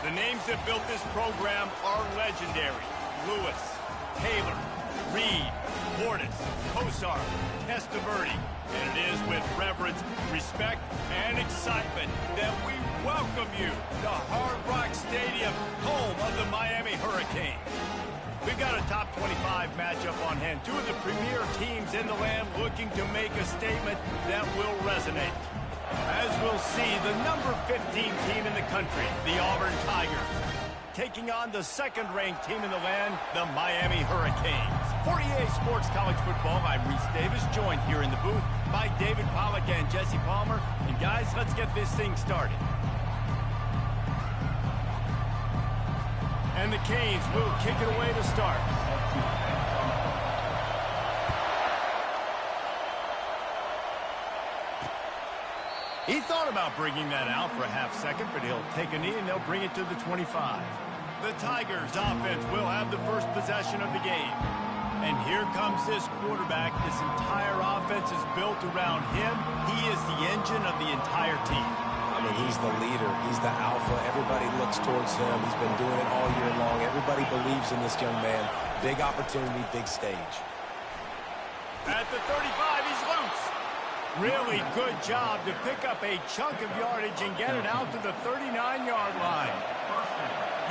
The names that built this program are legendary. Lewis, Taylor, Reed, Portis, Kosar, Testaverde. And it is with reverence, respect, and excitement that we welcome you to Hard Rock Stadium, home of the Miami Hurricanes. We've got a top 25 matchup on hand. Two of the premier teams in the land looking to make a statement that will resonate. As we'll see, the number 15 team in the country, the Auburn Tigers, taking on the second-ranked team in the land, the Miami Hurricanes. For EA Sports College Football, I'm Reese Davis, joined here in the booth by David Pollack and Jesse Palmer. And guys, let's get this thing started. And the Canes will kick it away to start. He thought about bringing that out for a half second, but he'll take a knee and they'll bring it to the 25. The Tigers offense will have the first possession of the game. And here comes this quarterback. This entire offense is built around him. He is the engine of the entire team. I mean, he's the leader. He's the alpha. Everybody looks towards him. He's been doing it all year long. Everybody believes in this young man. Big opportunity, big stage. At the 35, he's loose. Really good job to pick up a chunk of yardage and get it out to the 39-yard line.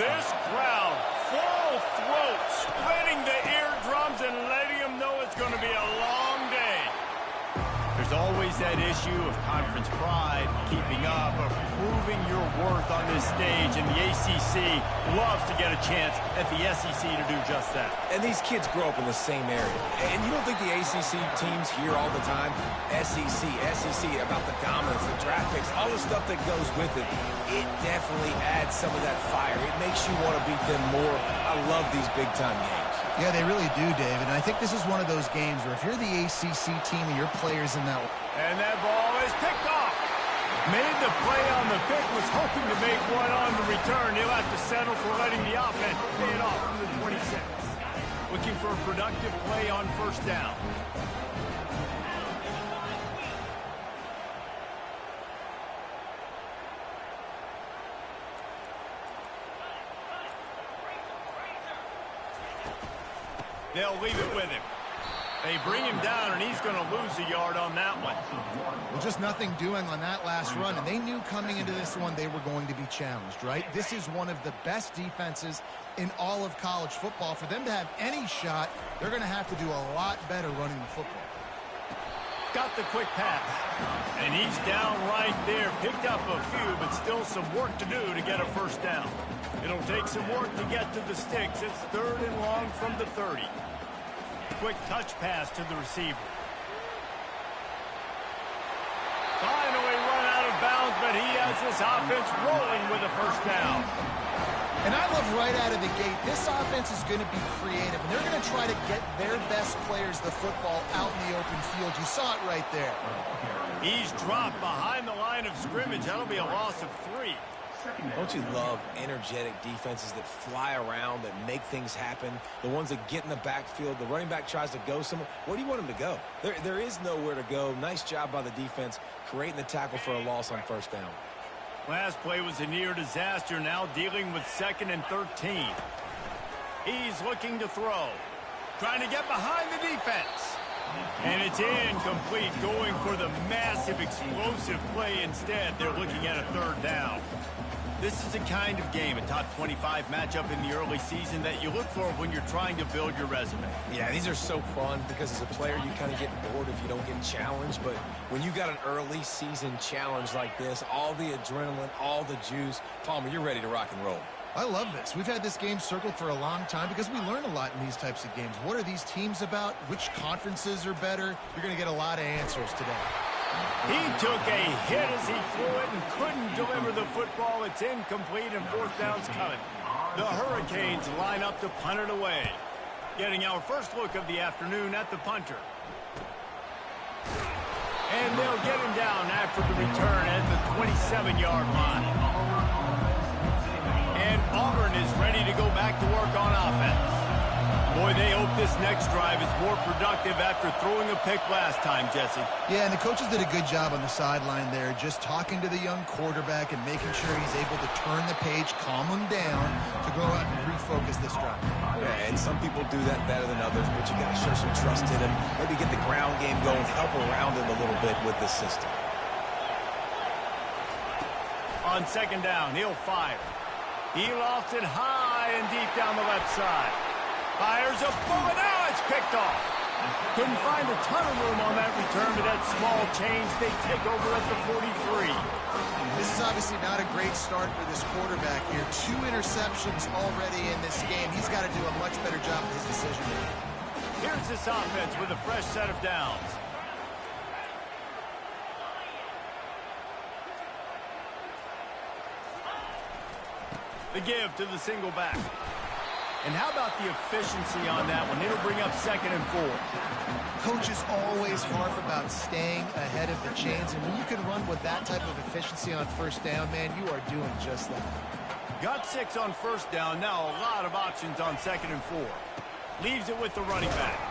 This crowd, full throat, splitting the eardrums and letting them know it's going to be a long day. There's always that issue of conference pride, keeping up, of proving your worth on this stage, and the ACC loves to get a chance at the SEC to do just that. And these kids grow up in the same area. And you don't think the ACC teams hear all the time, SEC, about the dominance, the draft picks, all the stuff that goes with it. It definitely adds some of that fire. It makes you want to beat them more. I love these big-time games. Yeah, they really do, David. And I think this is one of those games where if you're the ACC team and your players in that... And that ball is picked off. Made the play on the pick, was hoping to make one on the return. He'll have to settle for letting the offense pay it off from the 26. Looking for a productive play on first down. They'll leave it with him. They bring him down, and he's going to lose a yard on that one. Well, just nothing doing on that last run, and they knew coming into this one they were going to be challenged, right? This is one of the best defenses in all of college football. For them to have any shot, they're going to have to do a lot better running the football. Got the quick pass, and he's down right there. Picked up a few, but still some work to do to get a first down. It'll take some work to get to the sticks. It's 3rd and long from the 30. Quick touch pass to the receiver. Finally run out of bounds, but he has this offense rolling with a first down. And I love right out of the gate, this offense is going to be creative, and they're going to try to get their best players the football out in the open field. You saw it right there. He's dropped behind the line of scrimmage. That'll be a loss of 3. Don't you love energetic defenses that fly around, that make things happen? The ones that get in the backfield, the running back tries to go somewhere. Where do you want him to go? There is nowhere to go. Nice job by the defense creating the tackle for a loss on first down. Last play was a near disaster, now dealing with 2nd and 13. He's looking to throw. Trying to get behind the defense. And it's incomplete, going for the massive explosive play instead. They're looking at a 3rd down. This is the kind of game, a top 25 matchup in the early season, that you look for when you're trying to build your resume. Yeah, these are so fun because as a player you kind of get bored if you don't get challenged. But when you got an early season challenge like this, all the adrenaline, all the juice, Palmer, you're ready to rock and roll. I love this. We've had this game circled for a long time because we learn a lot in these types of games. What are these teams about? Which conferences are better? You're going to get a lot of answers today. He took a hit as he threw it and couldn't deliver the football. It's incomplete and 4th down's coming. The Hurricanes line up to punt it away. Getting our first look of the afternoon at the punter. And they'll get him down after the return at the 27-yard line. And Auburn is ready to go back to work on offense. Boy, they hope this next drive is more productive after throwing a pick last time, Jesse. Yeah, and the coaches did a good job on the sideline there, just talking to the young quarterback and making sure he's able to turn the page, calm him down to go out and refocus this drive. Yeah, and some people do that better than others, but you got to show some trust in him. Maybe get the ground game going, help around him a little bit with this system. On second down, he'll fire. He lofts it high and deep down the left side. Fires a bullet. Now it's picked off. Couldn't find a ton of room on that return, but that small change, they take over at the 43. This is obviously not a great start for this quarterback here. 2 interceptions already in this game. He's got to do a much better job with his decision making. Here's this offense with a fresh set of downs. The give to the single back. And how about the efficiency on that one? It'll bring up 2nd and 4. Coaches always harp about staying ahead of the chains, and when you can run with that type of efficiency on first down, man, you are doing just that. Got 6 on first down. Now a lot of options on 2nd and 4. Leaves it with the running back.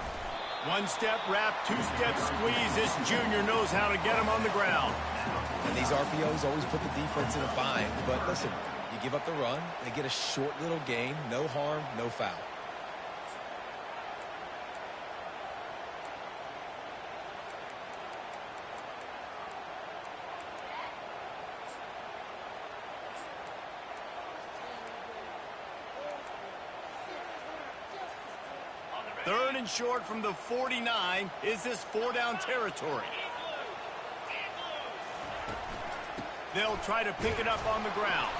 1-step wrap, 2-step squeeze. This junior knows how to get him on the ground. And these RPOs always put the defense in a bind, but listen, you give up the run, they get a short little gain, no harm, no foul. Third and short from the 49. Is this 4-down territory? They'll try to pick it up on the ground.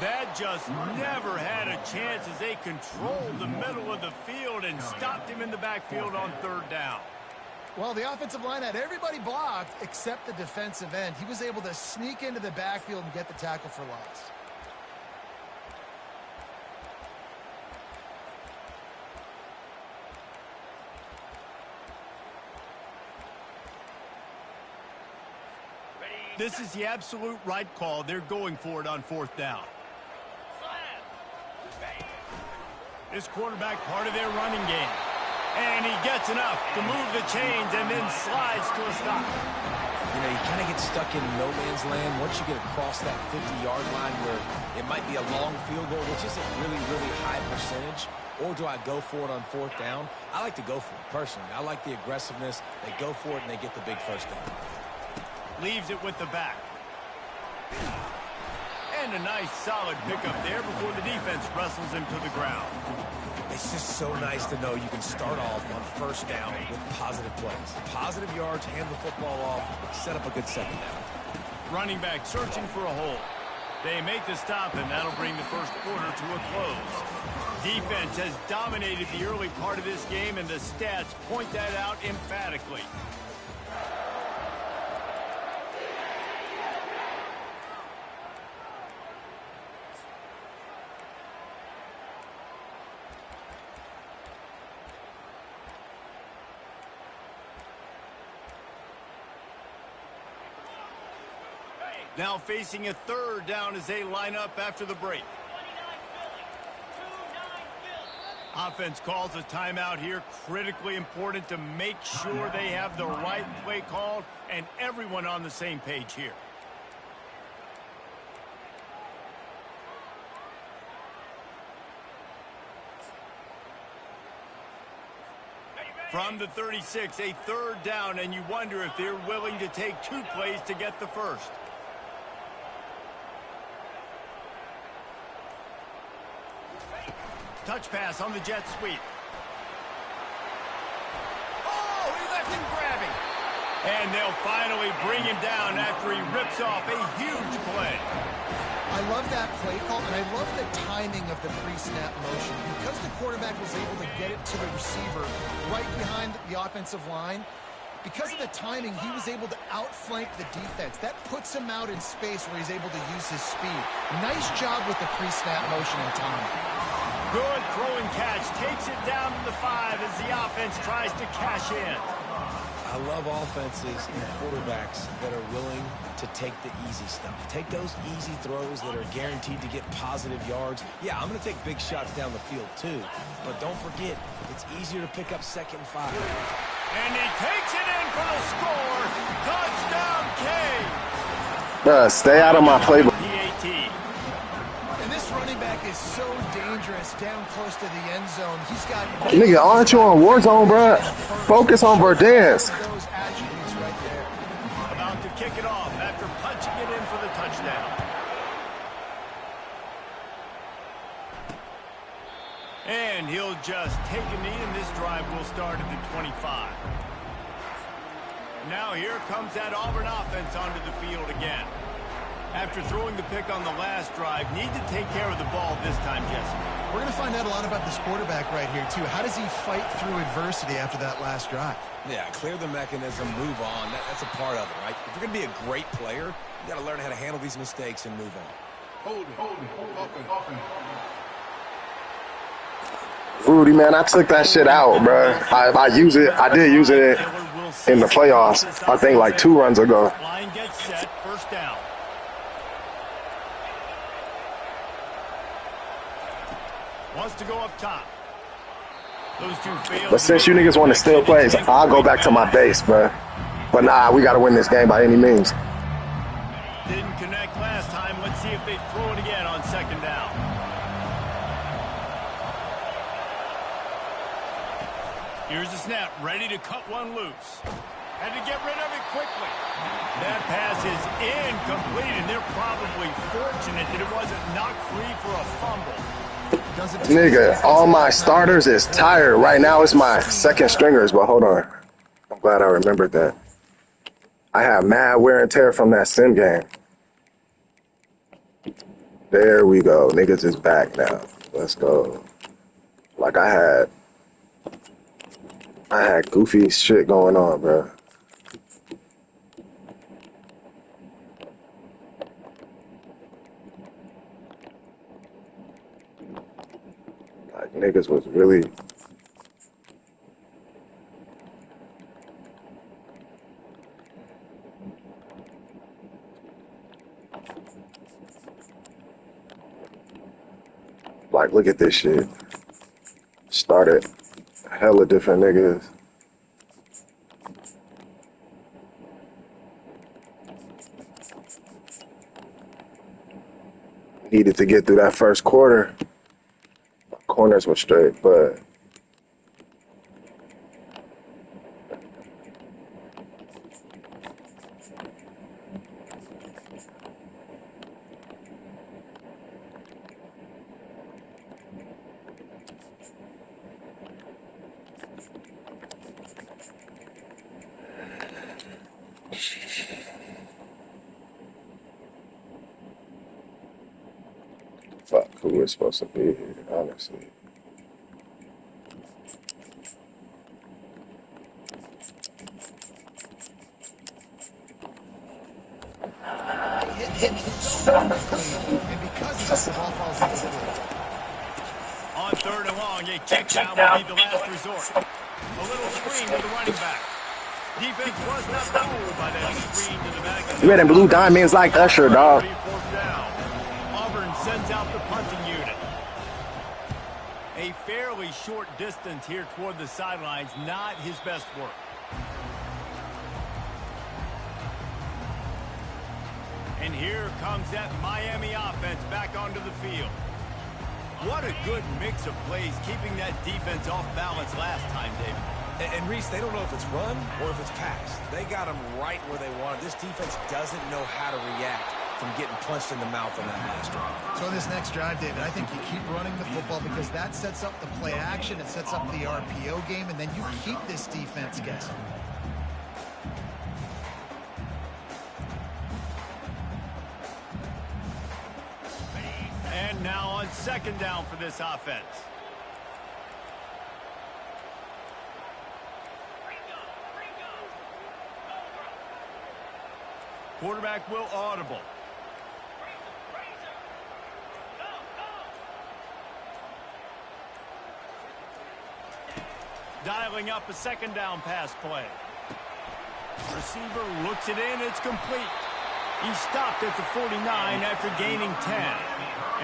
That just never had a chance as they controlled the middle of the field and stopped him in the backfield on 3rd down. Well, the offensive line had everybody blocked except the defensive end. He was able to sneak into the backfield and get the tackle for loss. This is the absolute right call. They're going for it on 4th down. This quarterback part of their running game. And he gets enough to move the chains and then slides to a stop. You know, you kind of get stuck in no man's land once you get across that 50-yard line where it might be a long field goal, which isn't really high percentage. Or do I go for it on 4th down? I like to go for it, personally. I like the aggressiveness. They go for it, and they get the big first down. Leaves it with the back. And a nice solid pickup there before the defense wrestles him to the ground. It's just so nice to know you can start off on 1st down with positive plays. Positive yards, hand the football off, set up a good 2nd down. Running back searching for a hole. They make the stop, and that'll bring the first quarter to a close. Defense has dominated the early part of this game, and the stats point that out emphatically. Now facing a 3rd down as they line up after the break. Offense calls a timeout here. Critically important to make sure they have the right play called and everyone on the same page here. From the 36, a 3rd down, and you wonder if they're willing to take 2 plays to get the first. Touch pass on the jet sweep. Oh, he left him grabbing. And they'll finally bring him down after he rips off a huge play. I love that play call, and I love the timing of the pre-snap motion. Because the quarterback was able to get it to the receiver right behind the offensive line, because of the timing, he was able to outflank the defense. That puts him out in space where he's able to use his speed. Nice job with the pre-snap motion and timing. Good throwing catch. Takes it down to the 5 as the offense tries to cash in. I love offenses and quarterbacks that are willing to take the easy stuff. Take those easy throws that are guaranteed to get positive yards. Yeah, I'm going to take big shots down the field too. But don't forget, it's easier to pick up 2nd and 5. And he takes it in for the score. Touchdown, K. Bruh, stay out of my playbook. And this running back is so dangerous down close to the end zone. He's got... Nigga, aren't you on Warzone, bruh? Focus on Verdansk. Those attributes right there. About to kick it off after punching it in for the touchdown. And he'll just take a knee, and this drive will start at the 25. Now here comes that Auburn offense onto the field again. After throwing the pick on the last drive, need to take care of the ball this time, Jesse. We're going to find out a lot about this quarterback right here, too. How does he fight through adversity after that last drive? Yeah, clear the mechanism, move on. That's a part of it, right? If you're going to be a great player, you got to learn how to handle these mistakes and move on. Hold it. Rudy, man, I took that shit out, bruh. I use it. I did use it in the playoffs, I think like 2 runs ago. Line gets set, first down. Wants to go up top. Those two failed. But since you niggas want to steal plays, I'll go back to my base, bruh. But nah, we got to win this game by any means. Didn't connect last time. Let's see if they throw it again on 2nd down. Here's the snap, ready to cut one loose. Had to get rid of it quickly. That pass is incomplete, and they're probably fortunate that it wasn't knocked free for a fumble. Nigga, all my starters is tired. Right now it's my 2nd stringers, but hold on. I'm glad I remembered that. I have mad wear and tear from that sim game. There we go. Niggas is back now. Let's go. Like I had goofy shit going on, bro. Like niggas was really like, look at this shit. Started hella different niggas. Needed to get through that first quarter. Corners were straight, but fuck, who was supposed to be here, honestly. And because of the ball falls into the middle. On 3rd and long, a check down will be the last resort. A little screen to the running back. Defense was not fooled by that screen to the back. Red and blue diamonds like Usher, dog. Auburn sends out the punting unit. A fairly short distance here toward the sidelines, not his best work. And here comes that Miami offense back onto the field. What a good mix of plays, keeping that defense off balance last time, David. And Reese, they don't know if it's run or if it's pass. They got them right where they want it. This defense doesn't know how to react from getting punched in the mouth on that last drive. So in this next drive, David, I think you keep running the football because that sets up the play action, it sets up the RPO game, and then you keep this defense guessing. And now on 2nd down for this offense. Quarterback will audible. Dialing up a 2nd down pass play. receiver looks it in. It's complete. He stopped at the 49 after gaining 10.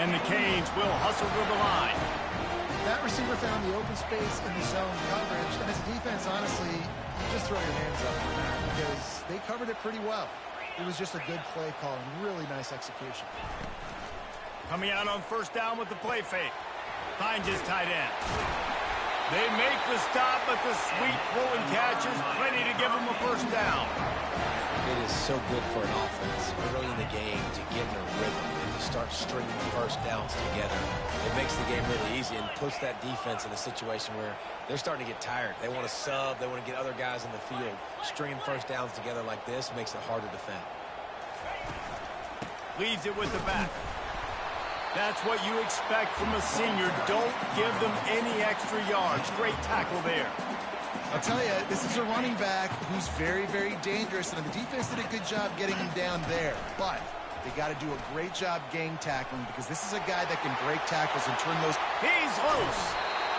And the Canes will hustle to the line. That receiver found the open space in the zone coverage. And as a defense, honestly, you just throw your hands up on that because they covered it pretty well. It was just a good play call and really nice execution. Coming out on first down with the play fake. Finds his tight end. They make the stop, but the sweet throw and catch is plenty to give them a first down. It is so good for an offense early in the game to get in a rhythm and to start stringing first downs together. It makes the game really easy and puts that defense in a situation where they're starting to get tired. They want to sub. They want to get other guys in the field. Stringing first downs together like this makes it hard to defend. Leaves it with the back. That's what you expect from a senior. Don't give them any extra yards. Great tackle there. I'll tell you, this is a running back who's very, very dangerous, and the defense did a good job getting him down there. But they got to do a great job game tackling because this is a guy that can break tackles and turn those. He's loose.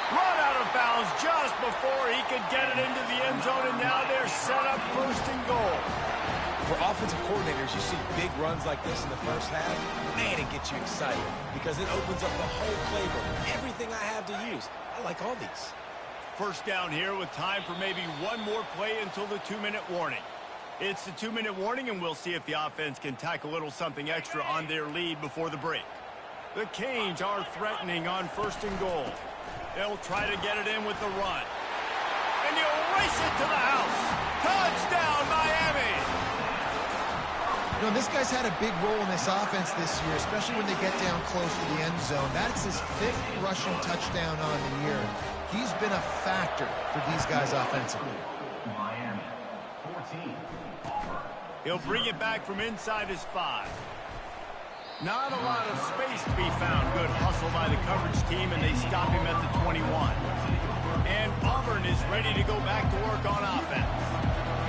Run out of bounds just before he could get it into the end zone, and now they're set up first and goal. For offensive coordinators, you see big runs like this in the first half, man, it gets you excited because it opens up the whole playbook, everything I have to use. I like all these. First down here with time for maybe one more play until the 2-minute warning. It's the 2-minute warning, and we'll see if the offense can tack a little something extra on their lead before the break. The Canes are threatening on first and goal. They'll try to get it in with the run. And you'll race it to the house. Touchdown, Miami! You know, this guy's had a big role in this offense this year, especially when they get down close to the end zone. That's his 5th rushing touchdown on the year. He's been a factor for these guys offensively. Miami, 14. He'll bring it back from inside his 5. Not a lot of space to be found. Good hustle by the coverage team, and they stop him at the 21. And Auburn is ready to go back to work on offense.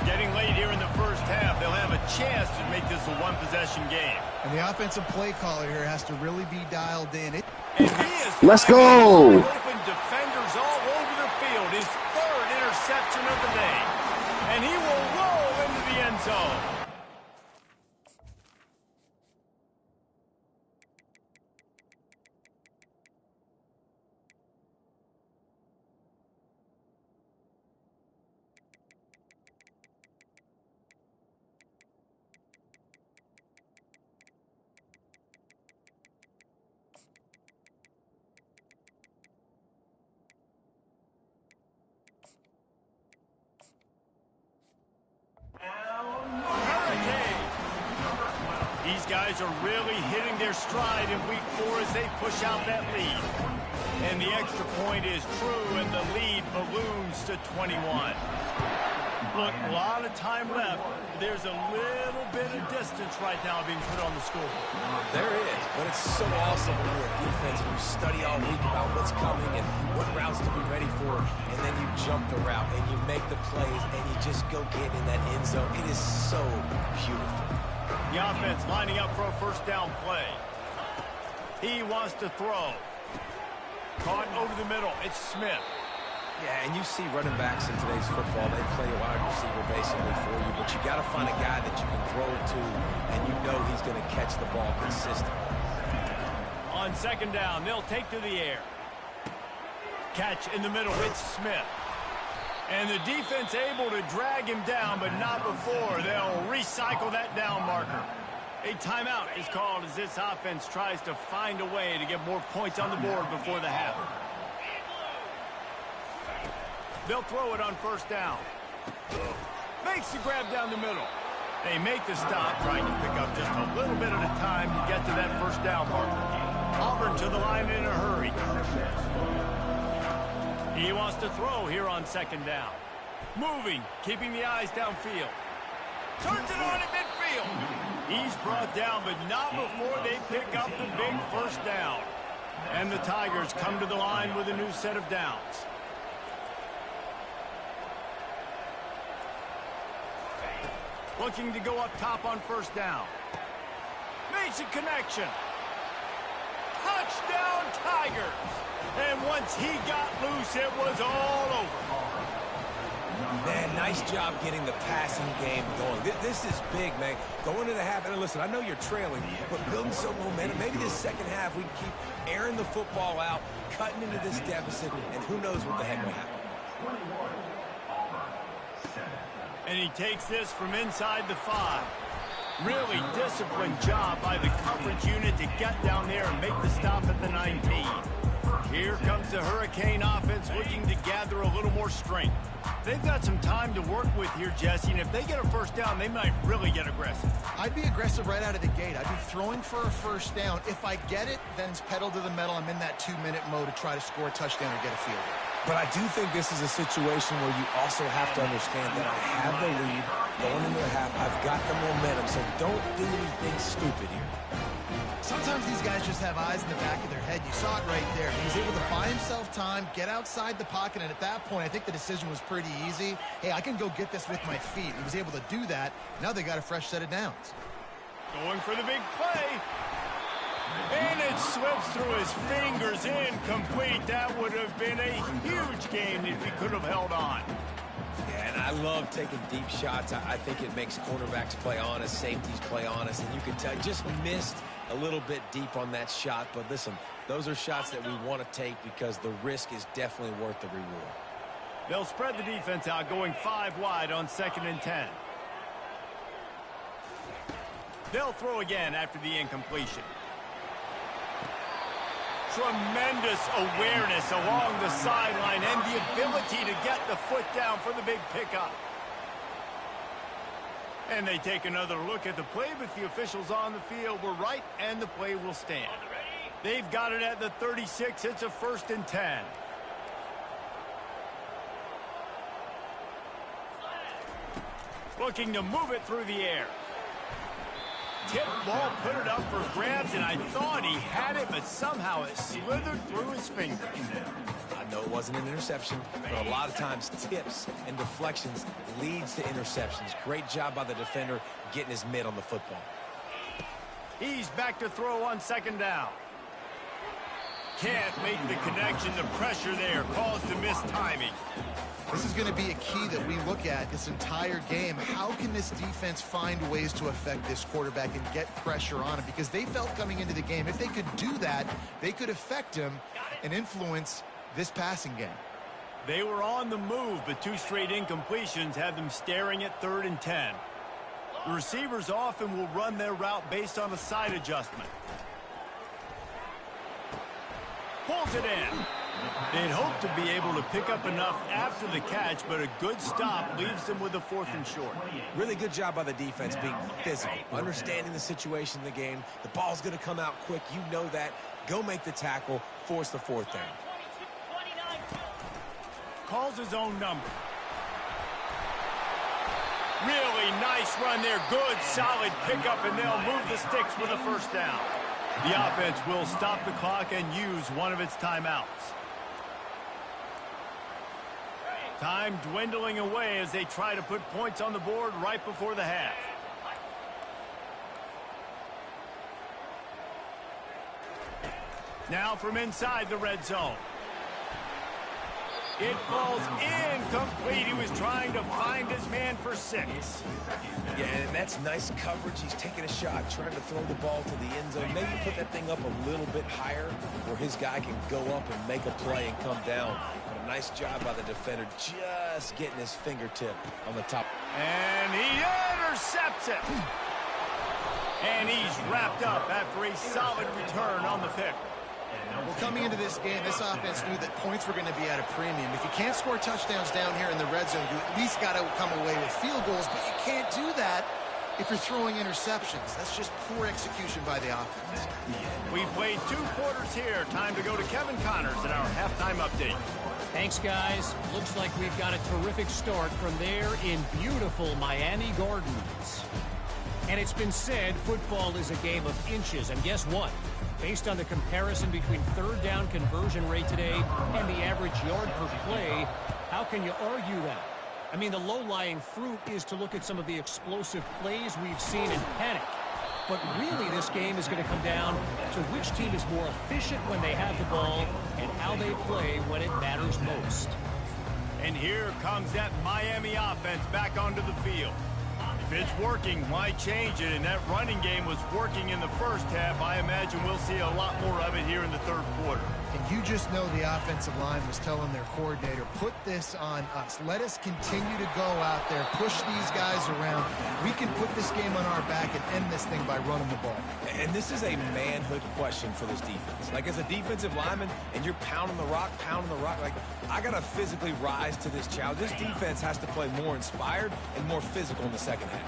Getting late here in the first half, they'll have a chance to make this a one-possession game. And the offensive play caller here has to really be dialed in. And he is Let's go! Open defenders all over the field. His 3rd interception of the day. And he will roll into the end zone. These guys are really hitting their stride in week 4 as they push out that lead. And the extra point is true, and the lead balloons to 21. Look, a lot of time left. There's a little bit of distance right now being put on the scoreboard. There is, but it's so awesome when you're a defense and you study all week about what's coming and what routes to be ready for, and then you jump the route and you make the plays and you just go get in that end zone. It is so beautiful. The offense lining up for a first down play. He wants to throw. Caught over the middle. It's Smith. Yeah, and you see running backs in today's football, they play a wide receiver basically for you, but you got to find a guy that you can throw it to, and you know he's going to catch the ball consistently. On second down, they'll take to the air. Catch in the middle. It's Smith. And the defense able to drag him down, but not before. They'll recycle that down marker. A timeout is called as this offense tries to find a way to get more points on the board before the half. They'll throw it on first down. Makes the grab down the middle. They make the stop, trying to pick up just a little bit at a time to get to that first down marker. Auburn to the line in a hurry. He wants to throw here on second down. Moving, keeping the eyes downfield. Turns it on at midfield. He's brought down, but not before they pick up the big first down. And the Tigers come to the line with a new set of downs. Looking to go up top on first down. Makes a connection. Touchdown, Tigers. And once he got loose, it was all over. Man, nice job getting the passing game going. This is big, man. Going into the half, and listen, I know you're trailing, but building some momentum. Maybe this second half we can keep airing the football out, cutting into this deficit, and who knows what the heck will happen. And he takes this from inside the 5. Really disciplined job by the coverage unit to get down there and make the stop at the 19. Here comes the Hurricane offense looking to gather a little more strength. They've got some time to work with here, Jesse, and if they get a first down, they might really get aggressive. I'd be aggressive right out of the gate. I'd be throwing for a first down. If I get it, then it's pedal to the metal. I'm in that 2-minute mode to try to score a touchdown or get a field goal. But I do think this is a situation where you also have to understand that I have the lead going into the half. I've got the momentum, so don't do anything stupid here. Sometimes these guys just have eyes in the back of their head. You saw it right there. He was able to buy himself time, get outside the pocket, and at that point, I think the decision was pretty easy. Hey, I can go get this with my feet. He was able to do that. Now they got a fresh set of downs. Going for the big play. And it slips through his fingers, incomplete. That would have been a huge gain if he could have held on. Yeah, and I love taking deep shots. I think it makes quarterbacks play honest, safeties play honest, and you can tell just missed a little bit deep on that shot. But listen, those are shots that we want to take because the risk is definitely worth the reward. They'll spread the defense out, going 5 wide on 2nd and 10. They'll throw again after the incompletion. Tremendous awareness along the sideline and the ability to get the foot down for the big pickup. And they take another look at the play, but the officials on the field were right, and the play will stand. They've got it at the 36. It's a 1st and 10. Looking to move it through the air. Tip ball, put it up for grabs, and I thought he had it, but somehow it slithered through his fingers. I know it wasn't an interception, but a lot of times tips and deflections leads to interceptions. Great job by the defender getting his mitt on the football. He's back to throw on 2nd down. Can't make the connection. The pressure there caused the missed timing. This is going to be a key that we look at this entire game. How can this defense find ways to affect this quarterback and get pressure on him? Because they felt coming into the game, if they could do that, they could affect him and influence this passing game. They were on the move, but 2 straight incompletions had them staring at 3rd and 10. The receivers often will run their route based on a side adjustment. Pulls it in. They'd hoped to be able to pick up enough after the catch, but a good stop leaves them with a 4th and short. Really good job by the defense being physical, understanding the situation in the game. The ball's going to come out quick. You know that. Go make the tackle, force the 4th down. Calls his own number. Really nice run there. Good, solid pickup, and they'll move the sticks with a 1st down. The offense will stop the clock and use one of its timeouts. Time dwindling away as they try to put points on the board right before the half. Now from inside the red zone. It falls incomplete. He was trying to find his man for 6. Yeah, and that's nice coverage. He's taking a shot, trying to throw the ball to the end zone. Maybe put that thing up a little bit higher where his guy can go up and make a play and come down. But a nice job by the defender just getting his fingertip on the top. And he intercepts it. And he's wrapped up after a solid return on the pick. Well, coming into this game, this offense knew that points were going to be at a premium. If you can't score touchdowns down here in the red zone, you at least got to come away with field goals, but you can't do that if you're throwing interceptions. That's just poor execution by the offense. We played 2 quarters here. Time to go to Kevin Connors in our halftime update. Thanks, guys. Looks like we've got a terrific start from there in beautiful Miami Gardens. And it's been said football is a game of inches, and guess what? Based on the comparison between 3rd down conversion rate today and the average yard per play, how can you argue that? I mean, the low-lying fruit is to look at some of the explosive plays we've seen in panic. But really, this game is going to come down to which team is more efficient when they have the ball and how they play when it matters most. And here comes that Miami offense back onto the field. If it's working, why change it? And that running game was working in the first half. I imagine we'll see a lot more of it here in the third quarter. And you just know the offensive line was telling their coordinator, put this on us. Let us continue to go out there, push these guys around. We can put this game on our back and end this thing by running the ball. And this is a manhood question for this defense. Like, as a defensive lineman, and you're pounding the rock, like, I got to physically rise to this challenge. This defense has to play more inspired and more physical in the second half.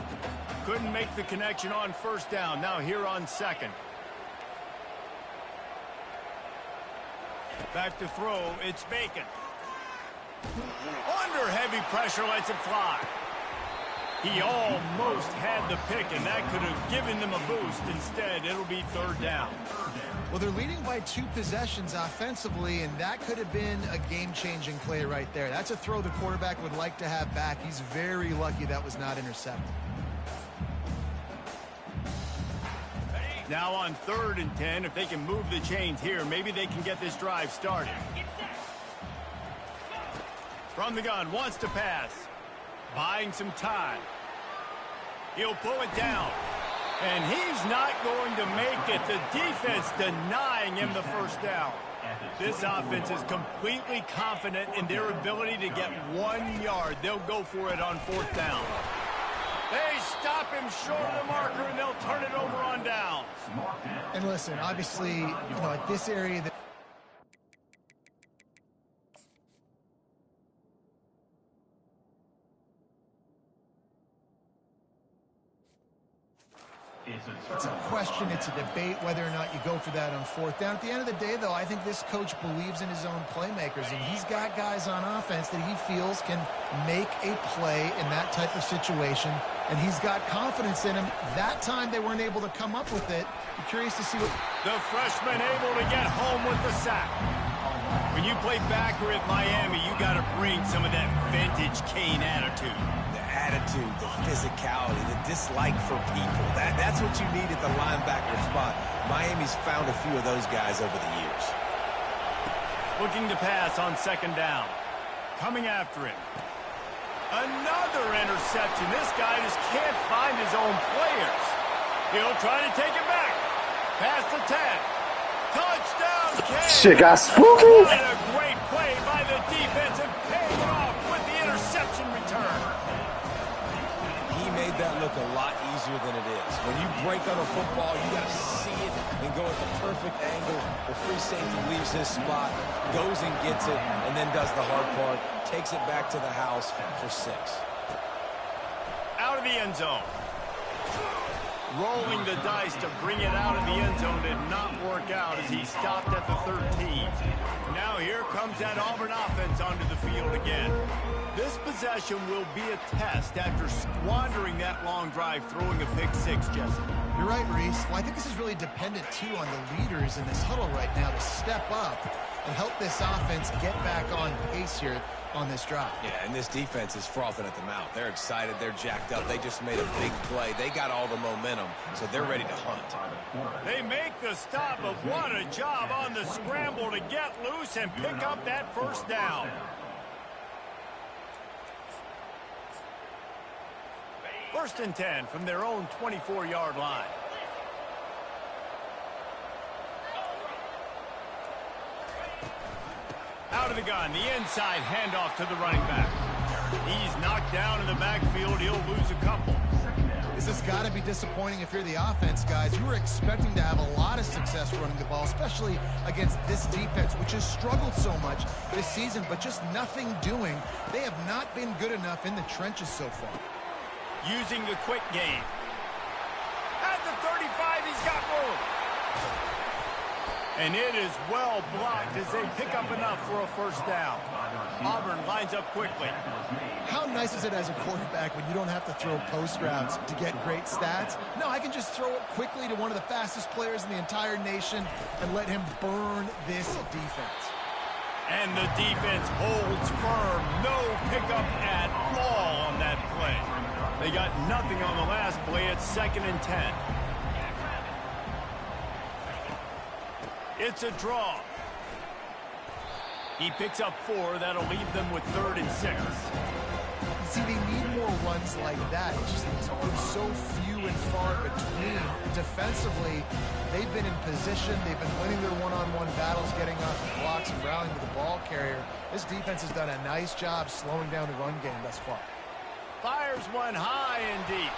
Couldn't make the connection on first down. Now here on second. Back to throw, it's Bacon. Under heavy pressure, lets it fly. He almost had the pick, and that could have given them a boost. Instead, it'll be third down. Well, they're leading by 2 possessions offensively, and that could have been a game-changing play right there. That's a throw the quarterback would like to have back. He's very lucky that was not intercepted. Now on 3rd and 10, if they can move the chains here, maybe they can get this drive started. From the gun, wants to pass. Buying some time. He'll pull it down. And he's not going to make it. The defense denying him the first down. This offense is completely confident in their ability to get 1 yard. They'll go for it on 4th down. They stop him short of the marker, and they'll turn it over on downs. And listen, obviously, at this area... It's a question, it's a debate whether or not you go for that on 4th down. At the end of the day, though, I think this coach believes in his own playmakers, and he's got guys on offense that he feels can make a play in that type of situation, and he's got confidence in him. That time they weren't able to come up with it. I'm curious to see what... The freshman able to get home with the sack. When you play backer at Miami, you got to bring some of that vintage Kane attitude. Attitude, the physicality, the dislike for people. That's what you need at the linebacker spot. Miami's found a few of those guys over the years. Looking to pass on 2nd down. Coming after him. Another interception. This guy just can't find his own players. He'll try to take it back. Past the 10. Touchdown, Kane. Shit got spooky. What a great play by the defense and paying it off with the interception return. Made that look a lot easier than it is. When you break on a football, you got to see it and go at the perfect angle. The free safety leaves his spot, goes and gets it, and then does the hard part, takes it back to the house for 6. Out of the end zone. Rolling the dice to bring it out of the end zone did not work out as he stopped at the 13. Now here comes that Auburn offense onto the field again. This possession will be a test after squandering that long drive, throwing a pick-6, Jesse. You're right, Reese. Well, I think this is really dependent, too, on the leaders in this huddle right now to step up and help this offense get back on pace here on this drive. Yeah, and this defense is frothing at the mouth. They're excited. They're jacked up. They just made a big play. They got all the momentum, so they're ready to hunt. They make the stop, but what a job on the scramble to get loose and pick up that first down. First and 10 from their own 24-yard line. Out of the gun, the inside handoff to the running back. He's knocked down in the backfield. He'll lose a couple. This has got to be disappointing if you're the offense, guys. You were expecting to have a lot of success running the ball, especially against this defense, which has struggled so much this season, but just nothing doing. They have not been good enough in the trenches so far. Using the quick game. At the 35, he's got room. And it is well blocked as they pick up enough for a first down. Auburn lines up quickly. How nice is it as a quarterback when you don't have to throw post routes to get great stats? No, I can just throw it quickly to one of the fastest players in the entire nation and let him burn this defense. And the defense holds firm. No pickup at all on that play. They got nothing on the last play. It's 2nd and 10. It's a draw. He picks up 4. That'll leave them with 3rd and 6. See, they need more runs like that. It's just been so few and far between. Defensively, they've been in position. They've been winning their one-on-one battles, getting off the blocks and rallying to the ball carrier. This defense has done a nice job slowing down the run game thus far. Fires one high and deep.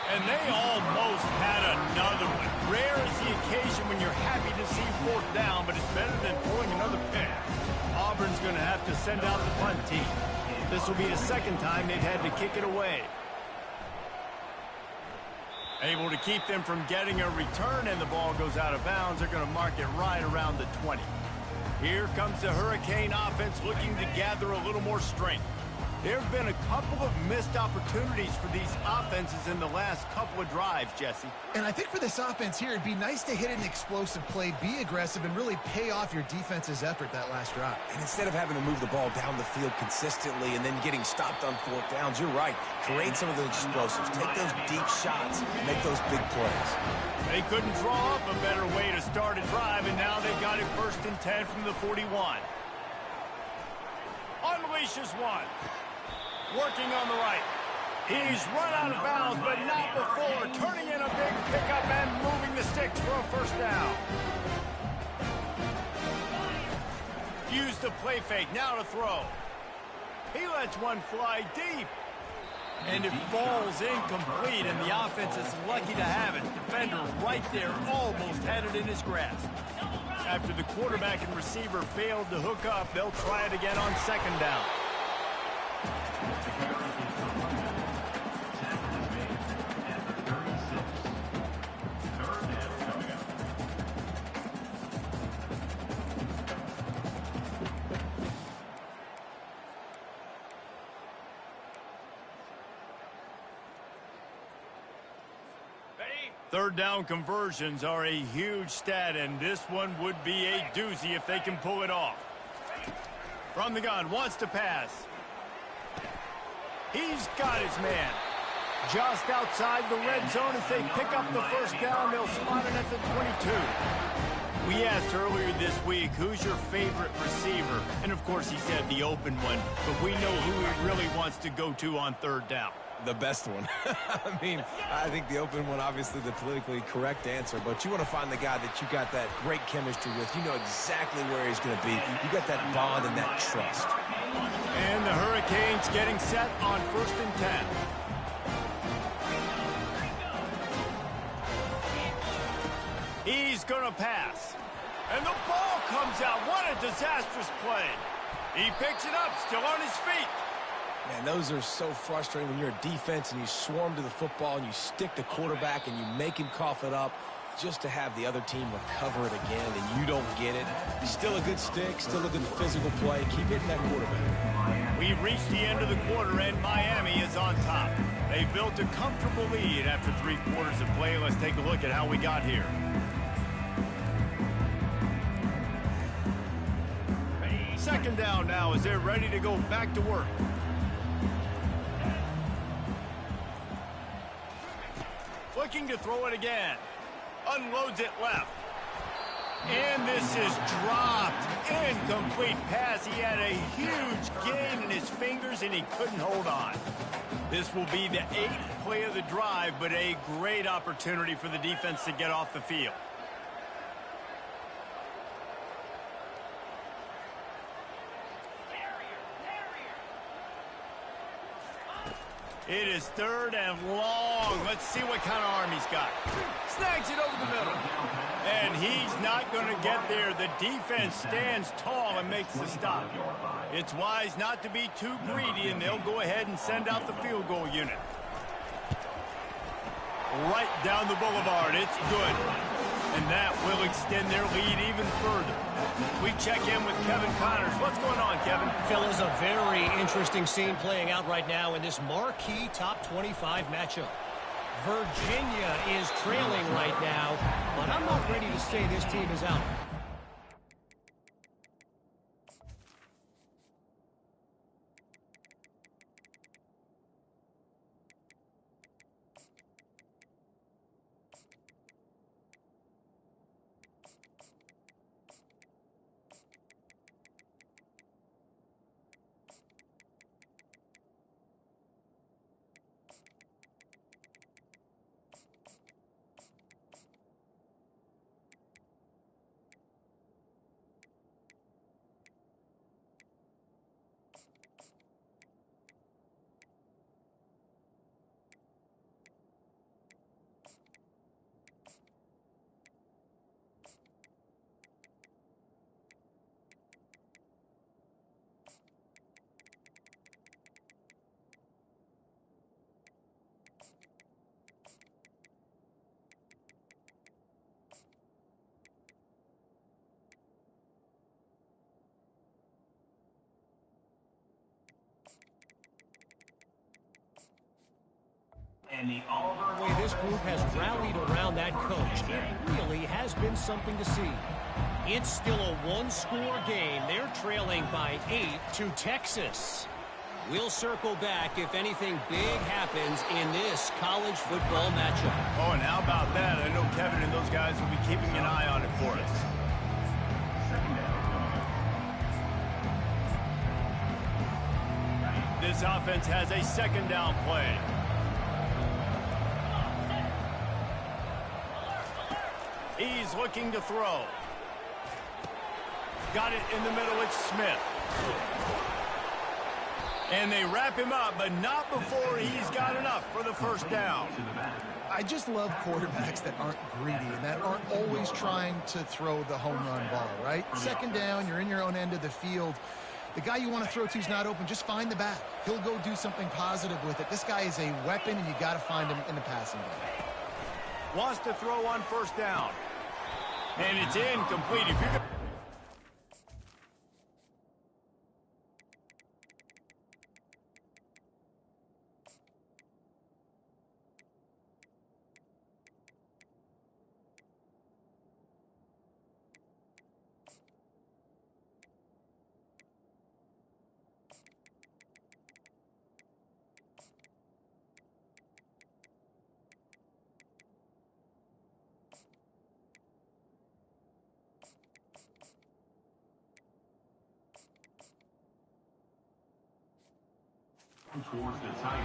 And they almost had another one. Rare is the occasion when you're happy to see 4th down, but it's better than pulling another pick. Auburn's going to have to send out the punt team. This will be the 2nd time they've had to kick it away. Able to keep them from getting a return, and the ball goes out of bounds. They're going to mark it right around the 20. Here comes the Hurricane offense looking to gather a little more strength. There have been a couple of missed opportunities for these offenses in the last couple of drives, Jesse. And I think for this offense here, it'd be nice to hit an explosive play, be aggressive, and really pay off your defense's effort that last drive. And instead of having to move the ball down the field consistently and then getting stopped on 4th downs, you're right. Create some of those explosives. Take those deep shots. Make those big plays. They couldn't draw up a better way to start a drive, and now they've got it 1st and 10 from the 41. Unleashes one. Working on the right. He's run out of bounds, but not before. Turning in a big pickup and moving the sticks for a 1st down. Use the play fake. Now to throw. He lets one fly deep. And it falls incomplete, and the offense is lucky to have it. Defender right there almost had it in his grasp. After the quarterback and receiver failed to hook up, they'll try it again on 2nd down. Third down conversions are a huge stat, and this one would be a doozy if they can pull it off. From the gun, wants to pass. He's got his man. Just outside the red zone as they pick up the 1st down. They'll spot it at the 22. We asked earlier this week, who's your favorite receiver? And of course he said the open one, but we know who he really wants to go to on 3rd down. The best one. I mean, I think the open one, obviously the politically correct answer, but you want to find the guy that you got that great chemistry with. You know exactly where he's going to be. You got that bond and that trust. And the Hurricanes getting set on 1st and 10. He's going to pass. And the ball comes out. What a disastrous play. He picks it up, still on his feet. Man, those are so frustrating when you're a defense and you swarm to the football and you stick the quarterback and you make him cough it up just to have the other team recover it again and you don't get it. Still a good stick, still a good physical play. Keep hitting that quarterback. We've reached the end of the quarter and Miami is on top. They've built a comfortable lead after 3 quarters of play. Let's take a look at how we got here. Second down now as they're ready to go back to work. Looking to throw it again. Unloads it left. And this is dropped. Incomplete pass. He had a huge gain in his fingers and he couldn't hold on. This will be the 8th play of the drive, but a great opportunity for the defense to get off the field. It is 3rd and long. Let's see what kind of arm he's got. Snags it over the middle. And he's not going to get there. The defense stands tall and makes the stop. It's wise not to be too greedy, and they'll go ahead and send out the field goal unit. Right down the boulevard. It's good. And that will extend their lead even further. We check in with Kevin Connors. What's going on, Kevin? Fellas, a very interesting scene playing out right now in this marquee top 25 matchup. Virginia is trailing right now, but I'm not ready to say this team is out. The way this group has rallied around that coach, it really has been something to see. It's still a one-score game. They're trailing by 8 to Texas. We'll circle back if anything big happens in this college football matchup. Oh, and how about that? I know Kevin and those guys will be keeping an eye on it for us. This offense has a second down play. He's looking to throw. Got it in the middle. It's Smith. And they wrap him up, but not before he's got enough for the first down. I just love quarterbacks that aren't greedy and that aren't always trying to throw the home run ball, right? Second down, you're in your own end of the field. The guy you want to throw to is not open. Just find the back. He'll go do something positive with it. This guy is a weapon, and you got to find him in the passing game. Wants to throw on first down. And it's incomplete. If you're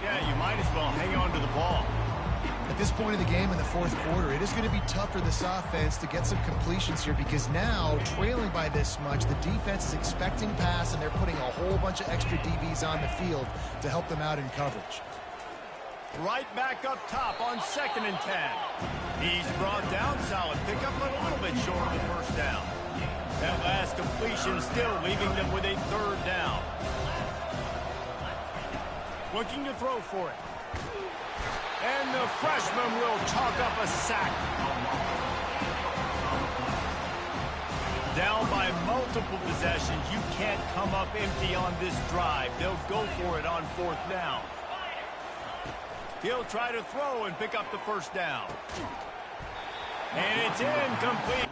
yeah, you might as well hang on to the ball. At this point of the game in the fourth quarter, it is going to be tough for this offense to get some completions here because now, trailing by this much, the defense is expecting pass, and they're putting a whole bunch of extra DBs on the field to help them out in coverage. Right back up top on 2nd and 10. He's brought down, solid pickup, but a little bit short of the first down. That last completion still leaving them with a 3rd down. Looking to throw for it. And the freshman will chalk up a sack. Down by multiple possessions. You can't come up empty on this drive. They'll go for it on 4th down. He'll try to throw and pick up the first down. And it's incomplete.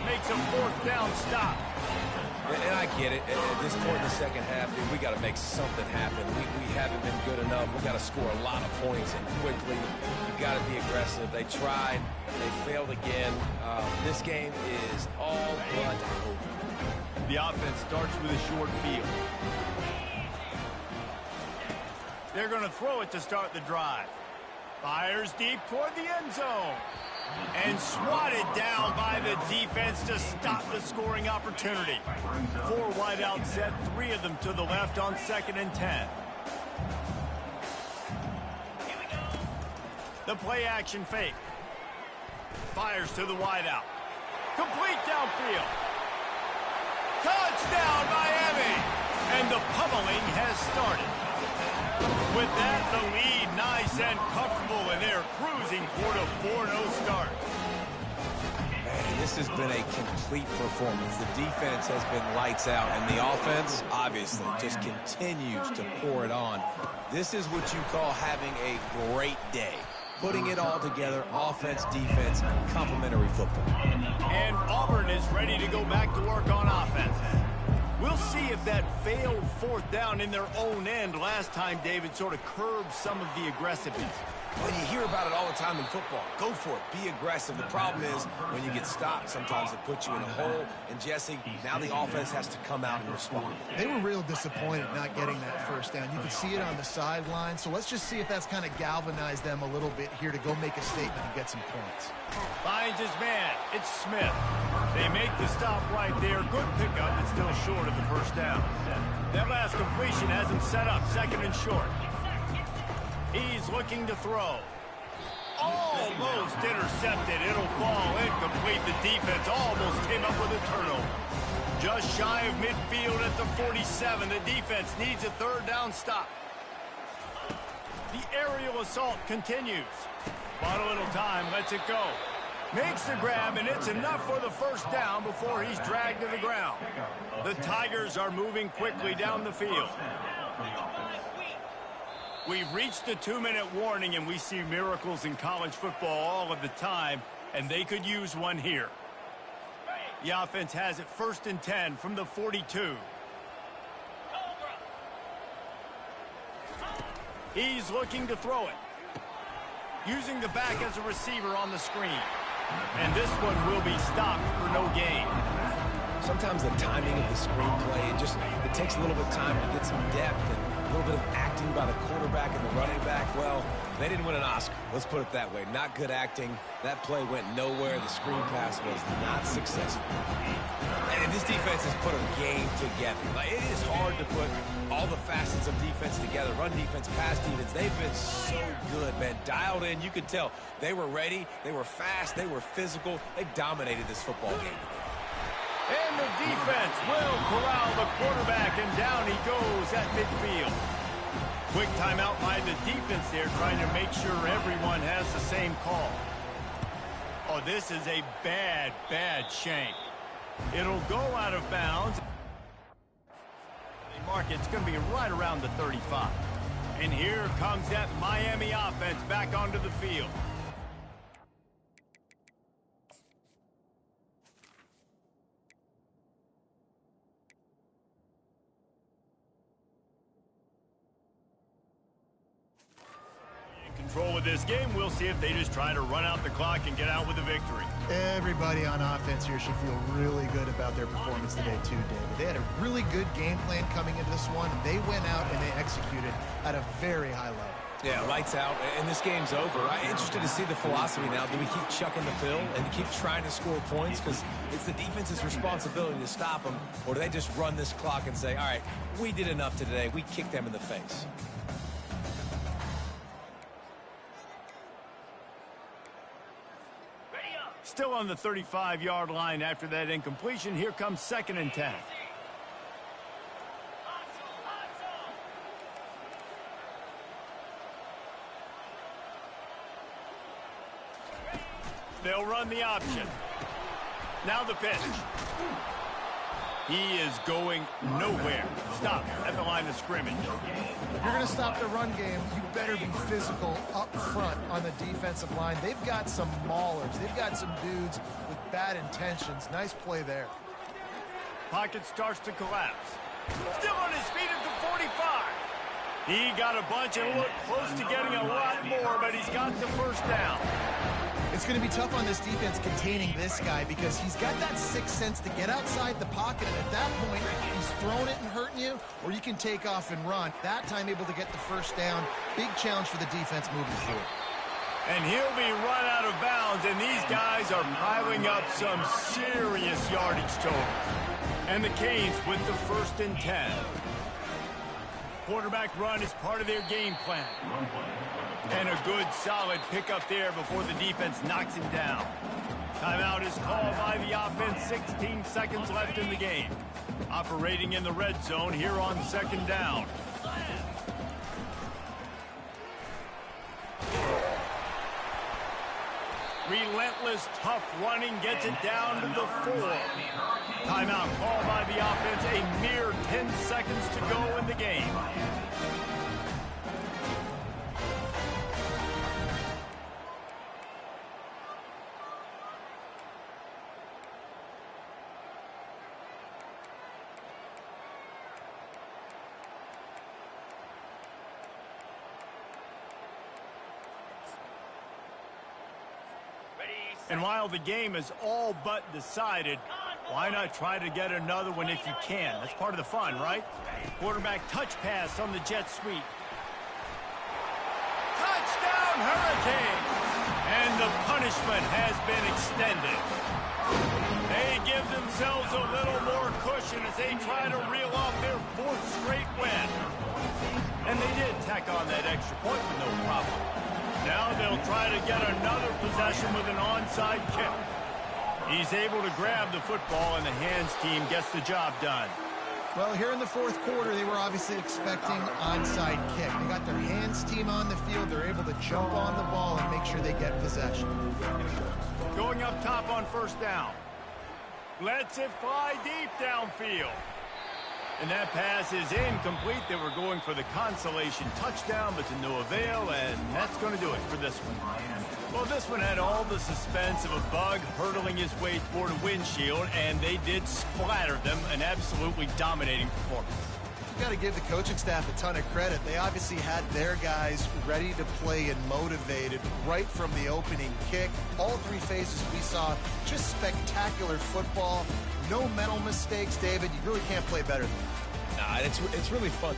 Makes a 4th down stop. And I get it. At this point in the second half, dude, we got to make something happen. We haven't been good enough. We got to score a lot of points and quickly. You got to be aggressive. They tried. They failed again. This game is all but over. The offense starts with a short field. They're going to throw it to start the drive. Fires deep toward the end zone. And swatted down by the defense to stop the scoring opportunity. 4 wide out set, 3 of them to the left on 2nd and 10. The play action fake. Fires to the wide out. Complete downfield. Touchdown, Miami! And the pummeling has started. With that, the lead nice and comfortable, and they're cruising toward a 4-0 start. Man, this has been a complete performance. The defense has been lights out, and the offense, obviously, just continues to pour it on. This is what you call having a great day. putting it all together, offense, defense, complementary football. And Auburn is ready to go back to work on offense. We'll see if that failed fourth down in their own end last time, David, sort of curbed some of the aggressiveness. Well, you hear about it all the time in football. Go for it. Be aggressive. The problem is when you get stopped, sometimes it puts you in a hole. And, Jesse, now the offense has to come out and respond. They were real disappointed not getting that first down. You could see it on the sideline. So let's just see if that's kind of galvanized them a little bit here to go make a statement and get some points. Finds his man. It's Smith. They make the stop right there. Good pickup, but still short of the first down. That last completion has him set up, second and short. He's looking to throw. Almost intercepted. It'll fall incomplete. The defense almost came up with a turnover. Just shy of midfield at the 47. The defense needs a third down stop. The aerial assault continues. Bought a little time, lets it go. Makes the grab, and it's enough for the first down before he's dragged to the ground. The Tigers are moving quickly down the field. We've reached the 2-minute warning, and we see miracles in college football all of the time, and they could use one here. The offense has it 1st and 10 from the 42. He's looking to throw it. Using the back as a receiver on the screen. And this one will be stopped for no gain. Sometimes the timing of the screenplay, it takes a little bit of time to get some depth and a little bit of acting by the quarterback and the running back. Well, they didn't win an Oscar. Let's put it that way. Not good acting. That play went nowhere. The screen pass was not successful. And this defense has put a game together. Like, it is hard to put all the facets of defense together. Run defense, pass defense. They've been so good, man. Dialed in. You could tell they were ready. They were fast. They were physical. They dominated this football game. And the defense will corral the quarterback, and down he goes at midfield. Quick timeout by the defense there, trying to make sure everyone has the same call. Oh, this is a bad, bad shank. It'll go out of bounds. They mark it. It's going to be right around the 35. And here comes that Miami offense back onto the field. Control of this game. We'll see if they just try to run out the clock and get out with a victory. Everybody on offense here should feel really good about their performance today too, David. They had a really good game plan coming into this one. They went out and they executed at a very high level. Yeah, lights out, and this game's over. I'm interested to see the philosophy now. Do we keep chucking the pill and keep trying to score points? Because it's the defense's responsibility to stop them. Or do they just run this clock and say, all right, we did enough today. We kicked them in the face. Still on the 35-yard line after that incompletion. Here comes 2nd and 10. They'll run the option. Now the pitch. He is going nowhere. Stop at the line of scrimmage. If you're going to stop the run game, you better be physical up front on the defensive line. They've got some maulers. They've got some dudes with bad intentions. Nice play there. Pocket starts to collapse. Still on his feet at the 45. He got a bunch and looked close to getting a lot more, but he's got the first down. It's going to be tough on this defense containing this guy because he's got that sixth sense to get outside the pocket, and at that point, he's throwing it and hurting you, or you can take off and run. That time able to get the first down. Big challenge for the defense moving forward. And he'll be run out of bounds, and these guys are piling up some serious yardage totals. And the Canes with the 1st and 10. Quarterback run is part of their game plan. And a good, solid pickup there before the defense knocks him down. Timeout is called by the offense. 16 seconds left in the game. Operating in the red zone here on 2nd down. Relentless, tough running gets it down to the 4. Timeout called by the offense. A mere 10 seconds to go in the game. And while the game is all but decided, why not try to get another one if you can? That's part of the fun, right? Quarterback touch pass on the jet sweep. Touchdown, Hurricanes! And the punishment has been extended. They give themselves a little more cushion as they try to reel off their 4th straight win. And they did tack on that extra point with no problem. Now they'll try to get another possession with an onside kick. He's able to grab the football, and the hands team gets the job done. Well, here in the 4th quarter, they were obviously expecting onside kick. They got their hands team on the field. They're able to jump on the ball and make sure they get possession. Going up top on 1st down. Lets it fly deep downfield. And that pass is incomplete. They were going for the consolation touchdown, but to no avail, and that's going to do it for this one. Well, this one had all the suspense of a bug hurtling his way toward a windshield, and they did splatter them, an absolutely dominating performance. You got to give the coaching staff a ton of credit. They obviously had their guys ready to play and motivated right from the opening kick. All 3 phases we saw, just spectacular football. No mental mistakes, David. You really can't play better than that. Nah, it's really fun.